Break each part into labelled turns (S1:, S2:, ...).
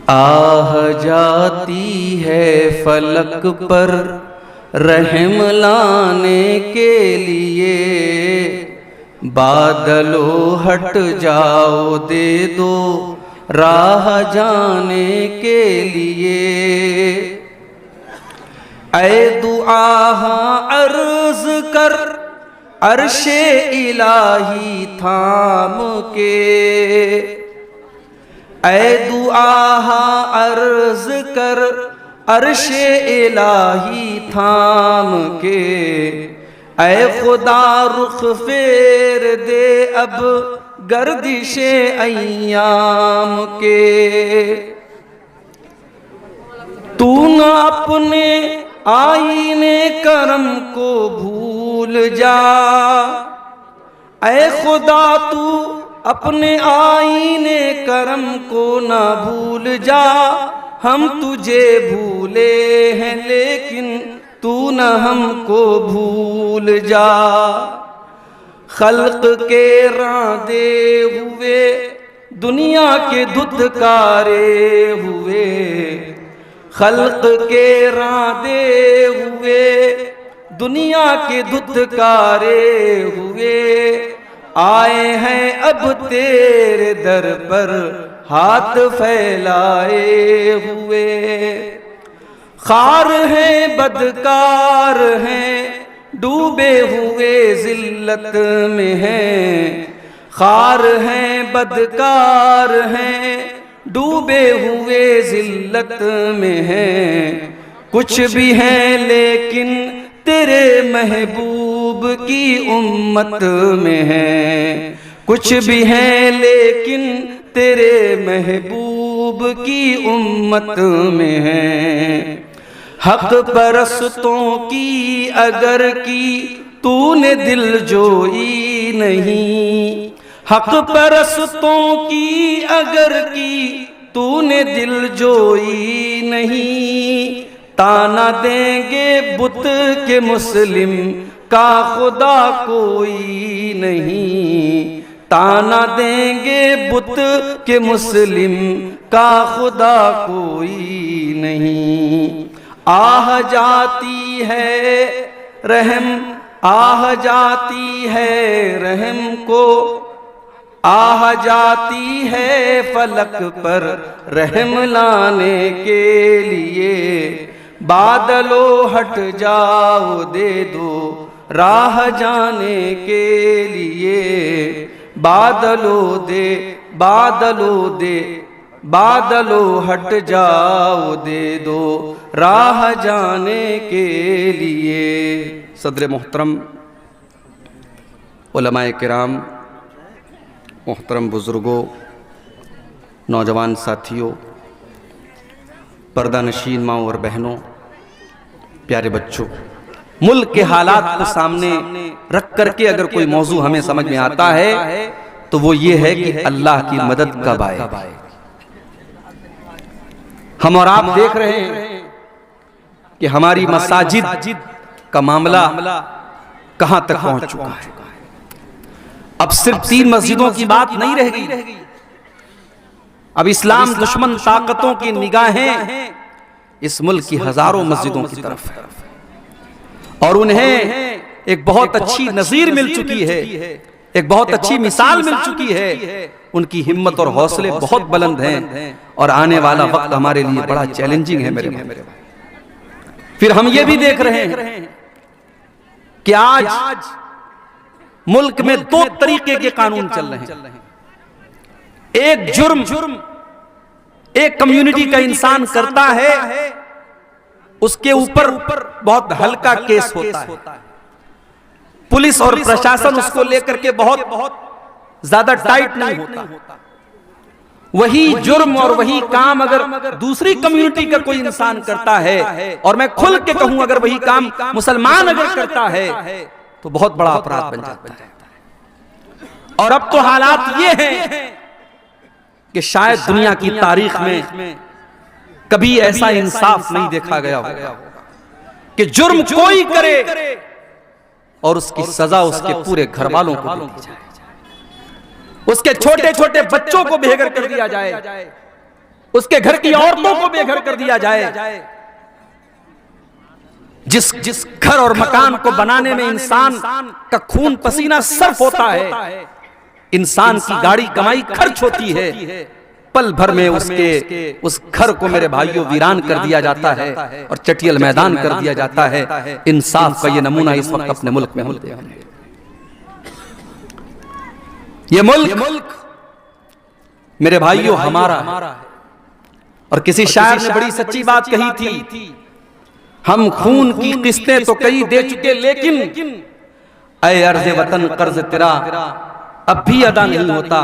S1: आह जाती है फलक पर रहम लाने के लिए, बादलों हट जाओ दे दो राह जाने के लिए। ऐ दुआ अर्ज कर अर्शे इलाही थाम के, ऐ दुआ अर्ज कर अर्शे इलाही थाम के। ऐ खुदा रुख फेर दे अब गर्दिशे अय्याम के। तू न अपने आईने करम को भूल जा, ऐ खुदा तू अपने आईने करम को ना भूल जा। हम तुझे भूले हैं लेकिन तू न हमको भूल जा। खल्क के रांदे हुए दुनिया के धुतकारे हुए, खल्क के रांदे हुए दुनिया के धुतकारे हुए। आए हैं अब तेरे दर पर हाथ फैलाए हुए। खार हैं बदकार हैं डूबे हुए जिल्लत में हैं। खार हैं बदकार हैं डूबे हुए जिल्लत में हैं। कुछ भी हैं लेकिन तेरे महबूब की उम्मत में हैं। कुछ भी हैं लेकिन तेरे महबूब की उम्मत में हैं। हक परस्तों की अगर की तूने दिल जोई नहीं, हक परस्तों की अगर की तूने दिल जोई नहीं। ताना देंगे बुत के मुस्लिम का खुदा कोई नहीं। ताना देंगे बुत के मुस्लिम का खुदा कोई नहीं। आह जाती है रहम, आह जाती है रहम को, आह जाती है फलक पर रहम लाने के लिए। बादलों हट जाओ दे दो राह जाने के लिए। बादलों दे बादलों दे बादलों हट जाओ दे दो राह जाने के लिए। सदर मोहतरम, उलमाए किराम, मोहतरम बुजुर्गों, नौजवान साथियों, पर्दा नशीन माओ और बहनों, प्यारे बच्चों, मुल्क के हालात को सामने रख करके अगर कोई मौजू हमें समझ में आता है तो वो ये है कि अल्लाह की मदद कब आए। हम और आप देख रहे हैं कि हमारी मसाजिद का मामला कहां तक पहुंच चुका है। अब सिर्फ 3 मस्जिदों की बात नहीं रह गई। अब इस्लाम दुश्मन ताकतों की निगाहें इस मुल्क की हजारों मस्जिदों की तरफ है और उन्हें एक बहुत अच्छी नज़ीर मिल चुकी है, एक बहुत अच्छी मिसाल मिल चुकी है। उनकी हिम्मत और हौसले बहुत बुलंद हैं और आने वाला वक्त हमारे लिए बड़ा चैलेंजिंग है मेरे भाई। फिर हम ये भी देख रहे हैं कि आज मुल्क में 2 तरीके के कानून चल रहे हैं। एक जुर्म एक कम्युनिटी का इंसान करता है, उसके ऊपर बहुत हल्का केस होता है। पुलिस और प्रशासन उसको लेकर के बहुत ज्यादा टाइट नहीं होता। वही जुर्म और वही काम अगर दूसरी कम्युनिटी का कोई इंसान करता है, और मैं खुल के कहूं अगर वही काम मुसलमान अगर करता है तो बहुत बड़ा अपराध बन जाता है। और अब तो हालात ये हैं कि शायद दुनिया की तारीख में कभी ऐसा इंसाफ नहीं देखा गया होगा कि जुर्म कोई करे और उसकी सजा उसके पूरे घर वालों को दी जाए, उसके छोटे छोटे बच्चों को बेघर कर दिया जाए, उसके घर की औरतों को बेघर कर दिया जाए। जिस घर और मकान को बनाने में इंसान का खून पसीना सर्फ होता है, इंसान की गाड़ी कमाई खर्च होती है, पल भर में उस घर को मेरे भाइयों वीरान कर दिया जाता है और चटियल मैदान कर दिया जाता है। इंसाफ का ये नमूना इस वक्त अपने मुल्क में हम देख रहे हैं। ये मुल्क मेरे भाइयों हमारा है। और किसी शायर ने बड़ी सच्ची बात कही थी, हम खून की किस्तें तो कई दे चुके, लेकिन ऐ अर्ज़े वतन कर्ज तेरा अब भी अदा नहीं होता।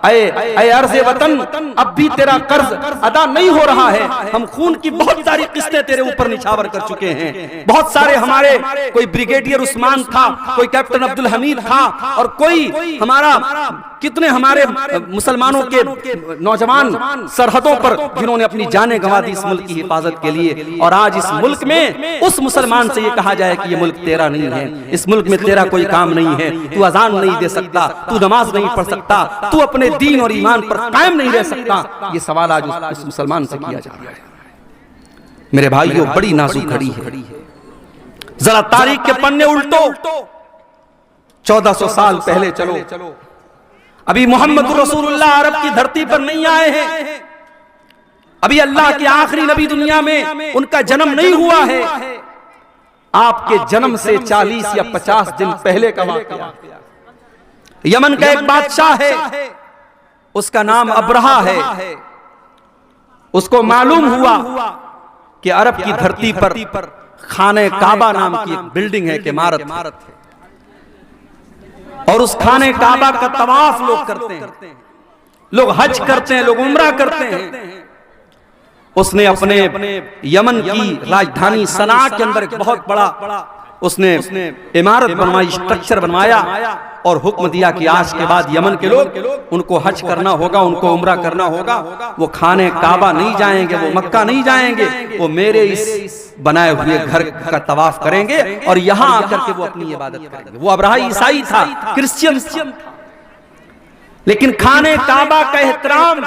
S1: ऐ अर्ज़े वतन अब भी तेरा कर्ज अदा नहीं हो रहा है। हम खून की बहुत सारी किस्तें तेरे ऊपर निछावर कर चुके हैं। बहुत सारे हमारे, कोई ब्रिगेडियर उस्मान था, कोई कैप्टन अब्दुल हमीद था, और कोई हमारा, कितने हमारे मुसलमानों के नौजवान सरहदों पर जिन्होंने अपनी जानें गंवा दी इस मुल्क की हिफाजत के लिए। और आज इस मुल्क में उस मुसलमान से ये कहा जाए कि ये मुल्क तेरा नहीं है, इस मुल्क में तेरा कोई काम नहीं है, तू अजान नहीं दे सकता, तू नमाज नहीं पढ़ सकता, तू अपने दीन और ईमान पर कायम नहीं रह सकता। ये सवाल आज उस मुसलमान से किया जा रहा है। मेरे भाइयों, बड़ी नाजुक घड़ी है। जरा तारीख के पन्ने उल्टो, 1400 साल पहले चलो। अभी मोहम्मद रसूलुल्लाह अरब की धरती पर नहीं आए हैं। अभी अल्लाह के आखिरी नबी दुनिया में उनका जन्म नहीं हुआ है। आपके जन्म से 40 या 50 दिन पहले का वाक़या। यमन का एक बादशाह है, उसका नाम अब्रहा है। उसको मालूम हुआ कि अरब की धरती पर खाने काबा नाम की एक बिल्डिंग है, इमारत है, और उस खाने काबा का तवाफ लोग करते हैं, लोग हज करते हैं, लोग उम्रा करते हैं। उसने अपने यमन की राजधानी सना के अंदर एक बहुत बड़ा उसने इमारत बनवाई, स्ट्रक्चर बनवाया, और हुक्म दिया कि आज के बाद यमन के लोग, उनको हज करना होगा, उनको उम्रा करना होगा। वो खाने काबा नहीं जाएंगे, वो मक्का नहीं जाएंगे, वो मेरे इस बनाए हुए घर का तवाफ करेंगे और यहां आकर के वो अपनी इबादत करेंगे। वो अब्रहा ईसाई था, क्रिश्चियन था, लेकिन खाने काबा का एहतराम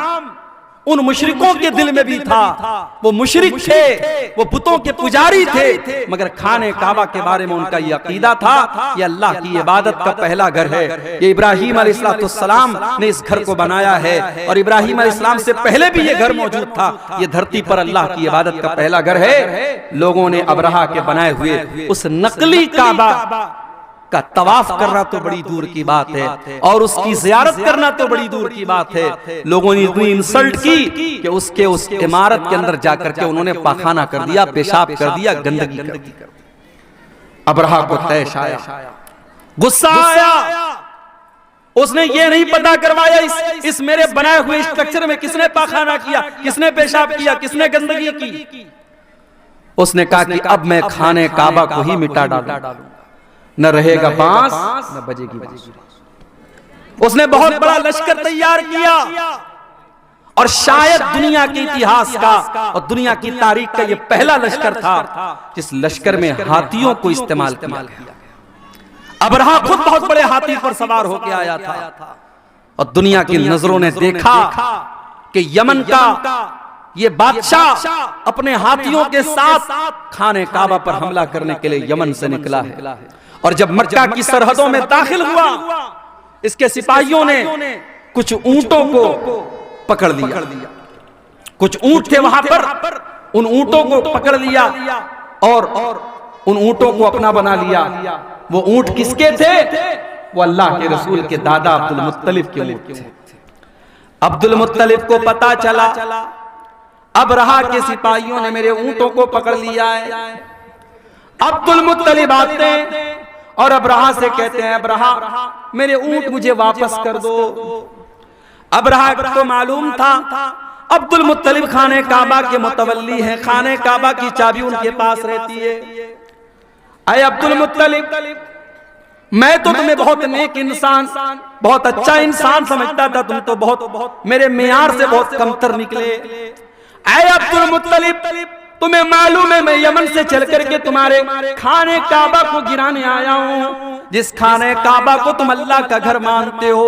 S1: उन मुशरिकों के दिल में भी था। वो मुशरिक थे, वो बुतों के पुजारी थे, मगर खाने काबा के बारे में उनका ये अकीदा था, ये अल्लाह की इबादत का पहला घर है। ये इब्राहीम अलैहिस्सलाम ने इस घर को बनाया है, और इब्राहीम अलैहिस्सलाम से पहले भी ये घर मौजूद था। ये धरती पर अल्लाह की इबादत का पहला घर है। लोगों ने अब्रहा के बनाए हुए उस नकली काबा का तवाफ करना तो बड़ी दूर की बात है, और उसकी जियारत करना तो बड़ी दूर की बात है। लोगों ने इतनी इंसल्ट की कि उस इमारत के अंदर जाकर के उन्होंने पाखाना कर दिया, पेशाब कर दिया, गंदगी कर दी। अब्रहा को तैश आया, गुस्सा आया। उसने ये नहीं पता करवाया इस मेरे बनाए हुए स्ट्रक्चर में किसने पाखाना किया, किसने पेशाब किया, किसने गंदगी की। उसने कहा कि अब मैं खाने काबा को ही मिटा डालूंगा, न रहेगा बांस न बजेगी बांसुरी। उसने बहुत बड़ा लश्कर तैयार किया, और शायद दुनिया के इतिहास का और दुनिया की तारीख का यह पहला लश्कर था जिस लश्कर में हाथियों को इस्तेमाल किया गया। अब्रहा खुद बहुत बड़े हाथी पर सवार होकर आया था, और दुनिया की नजरों ने देखा कि यमन का ये बादशाह अपने हाथियों के साथ खाने काबा पर हमला करने के लिए यमन से निकला है। और जब मक्का की सरहदों में दाखिल हुआ, इसके सिपाहियों ने कुछ ऊंटों को पकड़ लिया। कुछ ऊंट थे वहां पर, उन ऊंटों को पकड़ लिया और उन ऊंटों को अपना बना लिया। वो ऊंट किसके थे? वो अल्लाह के रसूल के दादा अब्दुल मुत्तलिब के ऊंट थे। अब्दुल मुत्तलिब को पता चला अब्रहा के सिपाहियों ने मेरे ऊंटों को पकड़ लिया है। अब्दुल मुत्तलिब आते हैं और अब्रहा से कहते हैं, अब्रहा मेरे ऊंट मुझे वापस कर दो। अब्रहा को मालूम था अब्दुल मुत्तलिब खाने काबा के मुतवल्ली हैं, खाने काबा की चाबी उनके पास रहती है। अरे अब्दुल मुत्तलिब, मैं तो तुम्हें बहुत नेक इंसान, बहुत अच्छा इंसान समझता था, तुम तो बहुत मेरे मियार से बहुत कमतर निकले। अरे अब्दुल मुत्तलिब, तुम्हें मालूम है मैं यमन से चल करके तुम्हारे खाने काबा को गिराने आया हूं, जिस खाने काबा को तुम अल्लाह का घर मानते हो,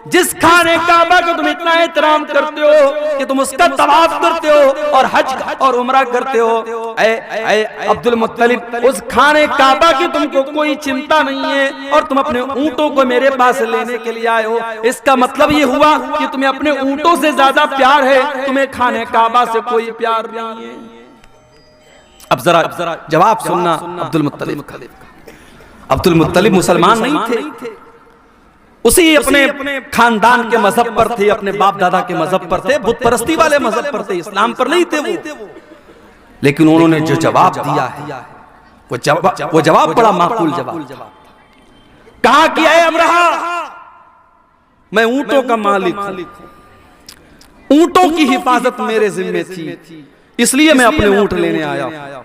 S1: जिस खाने काबा को तुम इतना एहतराम करते हो कि तुम उसका तवाफ करते हो और हज और उम्रा करते हो, ऐ अब्दुल मुत्तलिब, उस खाने काबा की तुमको कोई चिंता नहीं है और तुम अपने ऊंटों को मेरे पास लेने के लिए आए हो। इसका मतलब ये हुआ कि तुम्हें अपने ऊंटों से ज्यादा प्यार है, तुम्हें खाने काबा से कोई प्यार नहीं है। अब जरा जवाब सुनना अब्दुल मुत्तलिब का। अब्दुल मुत्तलिब मुसलमान नहीं थे, उसी अपने खानदान के मजहब पर थे, अपने बाप दादा के मजहब पर थे, बुत परस्ती वाले मजहब पर थे, इस्लाम पर नहीं थे वो। लेकिन उन्होंने जो जवाब दिया है वो जवाब बड़ा माकूल जवाब। कहा कि ऐ अमरहा, मैं ऊंटों का मालिक हूं, ऊंटों की हिफाजत मेरे जिम्मे थी, इसलिए मैं अपने ऊंट लेने आया।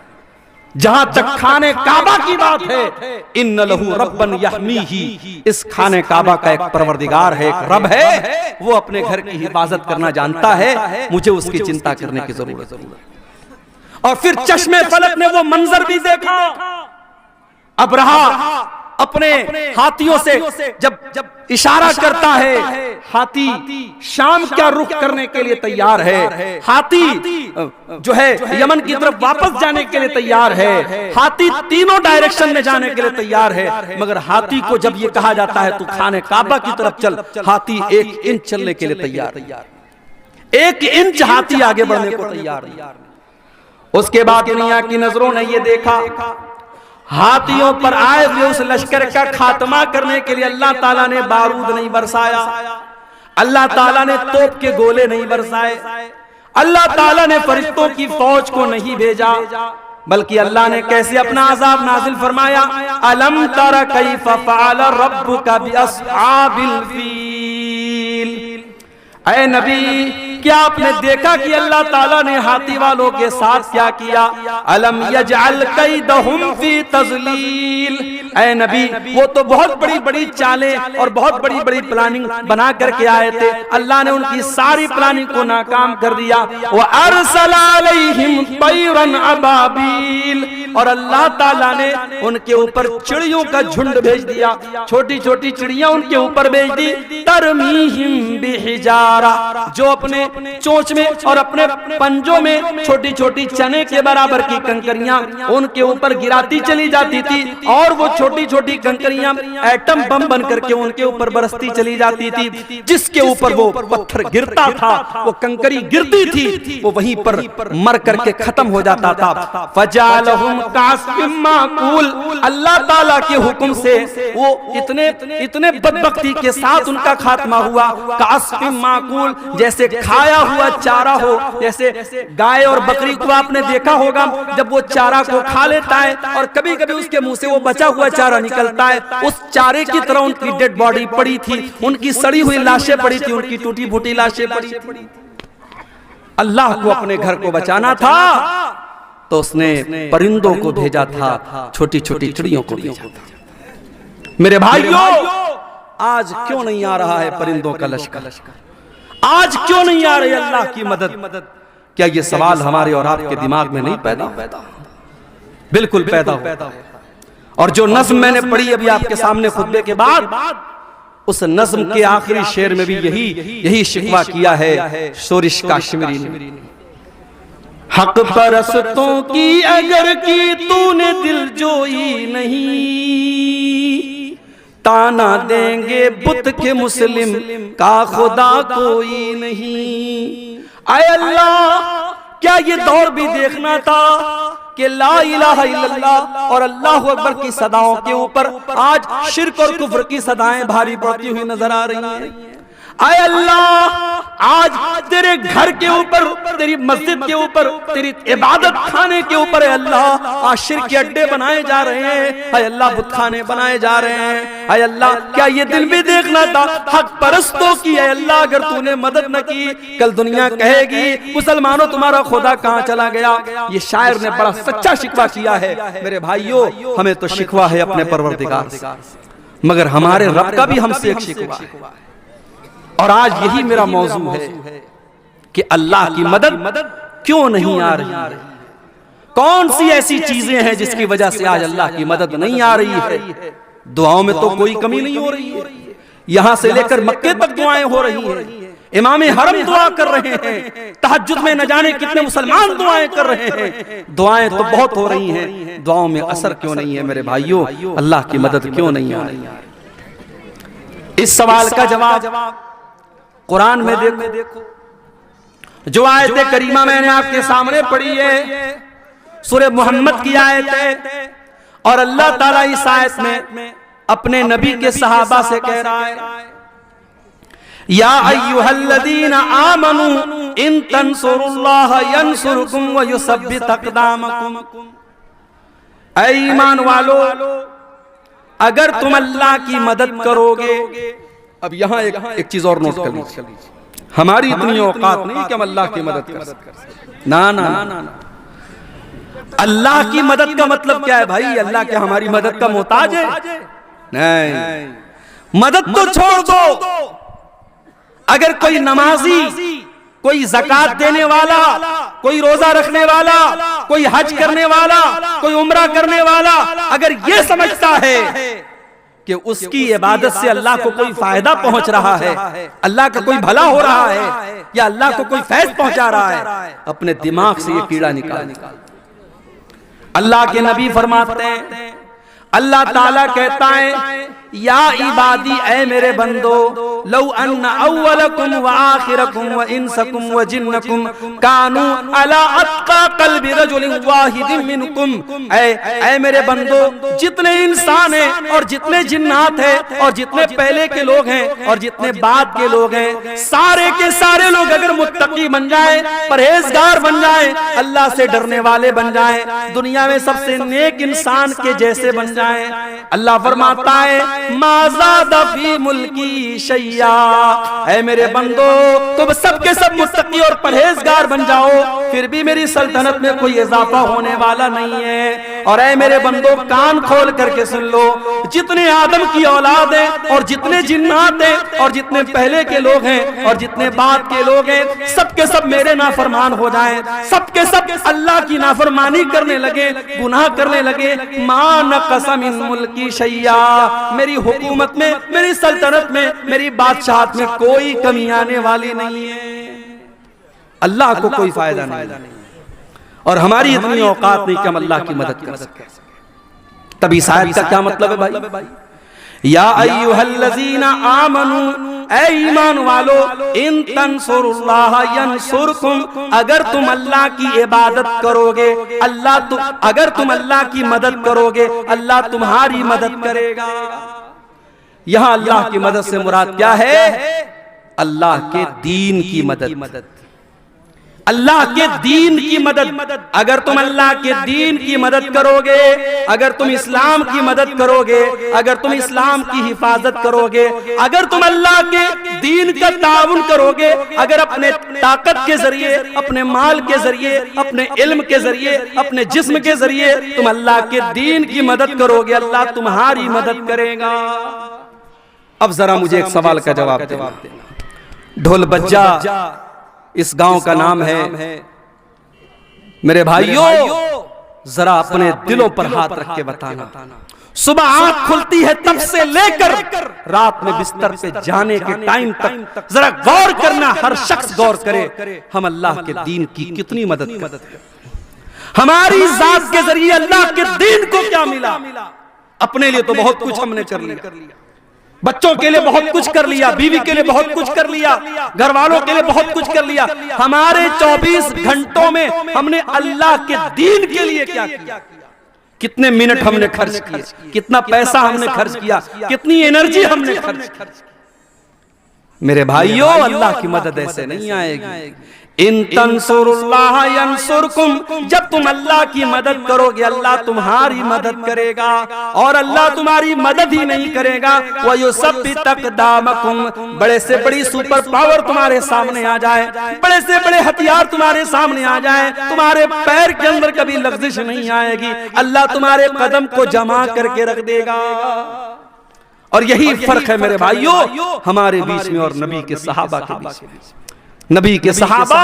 S1: जहां तक खाने काबा की बात है, इन्न लहू रब्बन यहमीही, इस खाने काबा का एक परवरदिगार है, एक रब है, वो अपने घर की हिफाजत करना जानता है, मुझे उसकी चिंता करने की जरूरत है। और फिर चश्मे फलक ने वो मंजर भी देखा। अबरहा अपने हाथियों से जब इशारा करता है, हाथी शाम क्या रुख करने के लिए तैयार है, हाथी जो है यमन की तरफ वापस जाने के लिए तैयार है, हाथी तीनों डायरेक्शन में जाने के लिए तैयार है। मगर हाथी को जब ये कहा जाता है तू खाने काबा की तरफ चल, हाथी 1 इंच चलने के लिए तैयार, 1 इंच हाथी आगे बढ़ने को तैयार नहीं। उसके बाद दुनिया की नजरों ने ये देखा, हाथियों पर आए हुए उस लश्कर का खात्मा करने के लिए अल्लाह ताला ने बारूद नहीं बरसाया, अल्लाह ताला ने तोप के गोले नहीं बरसाए, अल्लाह ताला ने फरिश्तों की फौज को नहीं भेजा, बल्कि अल्लाह ने कैसे अपना अजाब नाजिल फरमाया। अलम तरा कैफ फअल रब्बुका बिअस्हाबिल फील, ऐ नबी क्या आपने देखा कि अल्लाह ताला ने हाथी वालों के साथ क्या किया। अलम यजअल कैदहुम फी तज़लील, ऐ नबी वो तो बहुत बड़ी बड़ी चालें और बहुत बड़ी बड़ी प्लानिंग बना करके आए थे, अल्लाह ने उनकी सारी प्लानिंग को नाकाम कर दिया। व अरसल अलैहिम तैरन अबाबील, और अल्लाह ताला ने उनके ऊपर चिड़ियों का झुंड भेज दिया, छोटी छोटी चिड़ियां उनके ऊपर भेज दी। तरमीहिम बिहिजारा, जो अपने चोंच में और अपने पंजों में छोटी छोटी चने के बराबर की कंकरियां उनके ऊपर गिराती चली जाती थी, और वो छोटी छोटी कंकरियां एटम बम बन करके उनके ऊपर बरसती चली जाती थी। जिसके ऊपर वो पत्थर गिरता था, वो कंकरी गिरती थी, वो वहीं पर मर करके खत्म हो जाता था। फजालहुम कास्फिम माकूल, अल्लाह ताला के हुक्म से वो इतने बदबख्ती के साथ उनका खात्मा हुआ। कास्फिम माकूल, जैसे खाया हुआ चारा हो, जैसे गाय और बकरी को आपने देखा होगा जब वो चारा को खा लेता है और कभी कभी उसके मुंह से वो बचा हुआ चारा निकलता है, उस चारे की तरह उनकी डेड बॉडी पड़ी थी, उनकी सड़ी हुई लाशें पड़ी थी, उनकी टूटी फूटी लाशें पड़ी थी। अल्लाह को अपने घर को बचाना था तो उसने परिंदों को भेजा था, छोटी छोटी चिड़ियों को भेजा था। मेरे भाइयों, आज क्यों नहीं आ रहा है परिंदों का लश्कर, आज क्यों नहीं आ रही अल्लाह की मदद? क्या ये सवाल हमारे और आपके दिमाग में नहीं पैदा? बिल्कुल पैदा हो। और जो नज़्म मैंने पढ़ी अभी आपके सामने खुतबे के बाद, उस नज़्म के आखिरी शेर में भी यही शिकवा किया है शोरिश काश्मीरी ने। हक परस्तों की अगर की तूने दिल जोई नहीं, ताना देंगे बुत के मुस्लिम का खुदा कोई नहीं। आए अल्लाह, क्या ये दौर भी देखना था कि ला इलाहा इल्लल्लाह और अल्लाहु अकबर की सदाओं के ऊपर आज शिर्क और कुफ्र की सदाएं भारी पड़ती हुई नजर आ रही हैं। आए अल्लाह, आज तेरे घर के ऊपर, तेरी मस्जिद के ऊपर, तेरी इबादत खाने के ऊपर है अल्लाह, आज शिर्क के अड्डे बनाए जा रहे हैं। आए अल्लाह, बुतखाने बनाए जा रहे हैं। आए अल्लाह, क्या ये दिल भी देखना था हक परस्तों की? है अल्लाह, अगर तूने मदद न की, कल दुनिया कहेगी मुसलमानों तुम्हारा खुदा कहाँ चला गया। ये शायर ने बड़ा सच्चा शिकवा किया है। मेरे भाइयों, हमें तो शिकवा है अपने परवरदिगार से, मगर हमारे रब का भी हमसे एक शिकवा है। और आज यही मेरा मौजू है कि अल्लाह की मदद क्यों नहीं आ रही? कौन सी ऐसी चीजें हैं जिसकी वजह से आज अल्लाह की मदद नहीं आ रही है? दुआओं में तो कोई कमी नहीं हो रही है, यहां से लेकर मक्के तक दुआएं हो रही हैं, इमाम हरम दुआ कर रहे हैं, तहज्जुद में न जाने कितने मुसलमान दुआएं कर रहे हैं। दुआएं तो बहुत हो रही हैं, दुआओं में असर क्यों नहीं है मेरे भाइयों? अल्लाह की मदद क्यों नहीं आ रही? इस सवाल का जवाब कुरान में देखो। जो आयत करीमा मैंने आपके सामने पढ़ी है, सूरह मोहम्मद की आयत है, और अल्लाह ताला इस आयत में अपने नबी के सहाबा से कह रहा है, या अय्युहल्लज़ीना आमनू इन तंसुरुल्लाह यंसुरकुम व युसब्बित अक़दामकुम। ऐ ईमान वालो, अगर तुम अल्लाह की मदद करोगे। अब यहां एक चीज और नोट कर लीजिए, हमारी इतनी औकात नहीं कि हम अल्लाह की मदद कर सकें। ना ना ना, अल्लाह की मदद का मतलब क्या है भाई? अल्लाह क्या हमारी मदद का मोहताज है? नहीं, मदद तो छोड़ दो। अगर कोई नमाजी, कोई ज़कात देने वाला, कोई रोजा रखने वाला, कोई हज करने वाला, कोई उम्रा करने वाला, अगर ये समझता है कि उसकी इबादत से अल्लाह को कोई फायदा पहुंच रहा है, अल्लाह का कोई भला हो रहा है, या अल्लाह को कोई फैज़ पहुंचा रहा है, अपने दिमाग से ये कीड़ा निकाल। अल्लाह के नबी फरमाते हैं, अल्लाह ताला कहता है, या इबादी, ऐ मेरे बंदो, लौ अन्ना अव्वलकुम व आखिरकुम व इंसकुम व जिन्नकुम कानू अला अत्का क़ल्बि रजुलिन वाहिदिन मिनकुम। ऐ मेरे बंदो, जितने इंसान हैं और जितने जिन्नात हैं और जितने पहले के लोग हैं और जितने बाद के लोग हैं, सारे के सारे लोग अगर मुत्तकी बन जाए, परहेजगार बन जाए, अल्लाह से डरने वाले बन जाए, दुनिया में सबसे नेक इंसान के जैसे बन जाए, अल्लाह फरमाता है, माज़ादा फी मुल्की शैया। ऐ मेरे बंदो, तुम सबके सब मुत्तकी और परहेजगार बन जाओ, फिर भी मेरी सल्तनत में कोई इजाफा होने वाला नहीं है। और ऐ मेरे बंदो, कान खोल करके सुन लो, जितने आदम की औलाद है और जितने जिन्नात हैं और जितने पहले के लोग हैं और जितने बाद के लोग हैं, सबके सब मेरे नाफरमान हो जाएं, सबके सब अल्लाह की नाफरमानी करने लगे, गुनाह करने लगे, मा नक़सा मिन मुल्की शैया, मेरी हुकूमत में, मेरी सल्तनत में, मेरी बादशाहत में कोई कमी आने वाली नहीं है। अल्लाह को कोई फायदा नहीं, और हमारी इतनी औकात नहीं कि हम अल्लाह की मदद कर सकें। तब इस आयत का क्या मतलब है भाई? या अय्युहल्लज़ीना आमनू, ऐ ईमान वालो, इन तंसुरुल्लाह यंसुरकुम, अगर तुम अल्लाह की इबादत करोगे, अगर तुम अल्लाह की मदद करोगे, अल्लाह तुम्हारी मदद करेगा। यहां अल्लाह की मदद से मुराद क्या है? अल्लाह के दीन की मदद, अल्लाह के दीन की मदद। अगर तुम अल्लाह के दीन की मदद करोगे, अगर तुम इस्लाम की मदद करोगे, अगर तुम इस्लाम की हिफाजत करोगे, अगर तुम अल्लाह के दीन का ताउन करोगे, अगर अपने ताकत के जरिए, अपने माल के जरिए, अपने इल्म के जरिए, अपने जिस्म के जरिए तुम अल्लाह के दीन की मदद करोगे, अल्लाह तुम्हारी मदद करेगा। अब जरा मुझे एक सवाल का जवाब देना। ढोल बज्जा इस गांव का नाम है। मेरे भाइयों, जरा अपने दिलों पर हाथ रख के बताना, सुबह आंख खुलती है तब से लेकर रात में बिस्तर पे जाने के टाइम तक जरा गौर करना, हर शख्स गौर करे, हम अल्लाह के दीन की कितनी मदद करते हैं। हमारी जात के जरिए अल्लाह के दीन को क्या मिला? अपने लिए तो बहुत कुछ हमने कर लिया, बच्चों के लिए बहुत कुछ कर लिया, बीवी के लिए बहुत कुछ कर लिया, घर वालों के लिए बहुत कुछ कर लिया। हमारे 24 घंटों में हमने अल्लाह के दीन के लिए क्या किया? कितने मिनट हमने खर्च किए, कितना पैसा हमने खर्च किया, कितनी एनर्जी हमने खर्च की। मेरे भाइयों, अल्लाह की मदद ऐसे नहीं आएगी। इन तंसुरुल्लाह यंसुरकुम, जब तुम अल्लाह की मदद करोगे, अल्लाह तुम्हारी मदद करेगा। और अल्लाह तुम्हारी मदद ही नहीं करेगा, व युसब्बित अक़दामकुम, बड़े से बड़ी सुपर पावर तुम्हारे सामने आ जाए, बड़े से बड़े हथियार तुम्हारे सामने आ जाए, तुम्हारे पैर के अंदर कभी लग़ज़िश नहीं आएगी, अल्लाह तुम्हारे कदम को जमा करके रख देगा। और यही फर्क है मेरे भाइयों हमारे बीच में और नबी के सहाबा के बीच में। नबी के सहाबा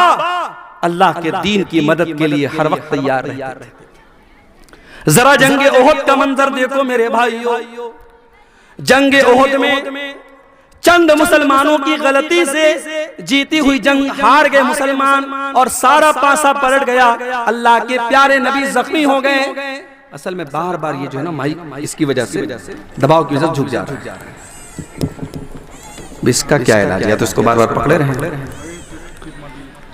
S1: अल्लाह के दीन की मदद के लिए हर वक्त तैयार रहते थे। जरा जंगे ओहद का मंजर देखो मेरे भाइयों। जंगे ओहद में चंद मुसलमानों की गलती से जीती हुई जंग हार गए मुसलमान और सारा पासा पलट गया। अल्लाह के प्यारे नबी जख्मी हो गए। असल में बार बार ये जो है ना माइक इसकी वजह से दबाव की वजह से झुक जा रहा है। इसका क्या इलाज है? तो इसको बार बार पकड़े रहे।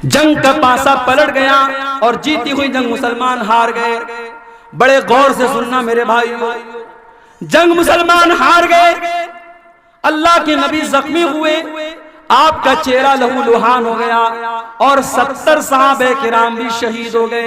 S1: जंग का पासा पलट गया और जीती हुई जंग मुसलमान हार गए। बड़े गौर से सुनना मेरे भाइयों, जंग मुसलमान हार गए, अल्लाह के नबी जख्मी हुए, आपका चेहरा लहू लुहान हो गया और 70 सहाबे किराम भी शहीद हो गए।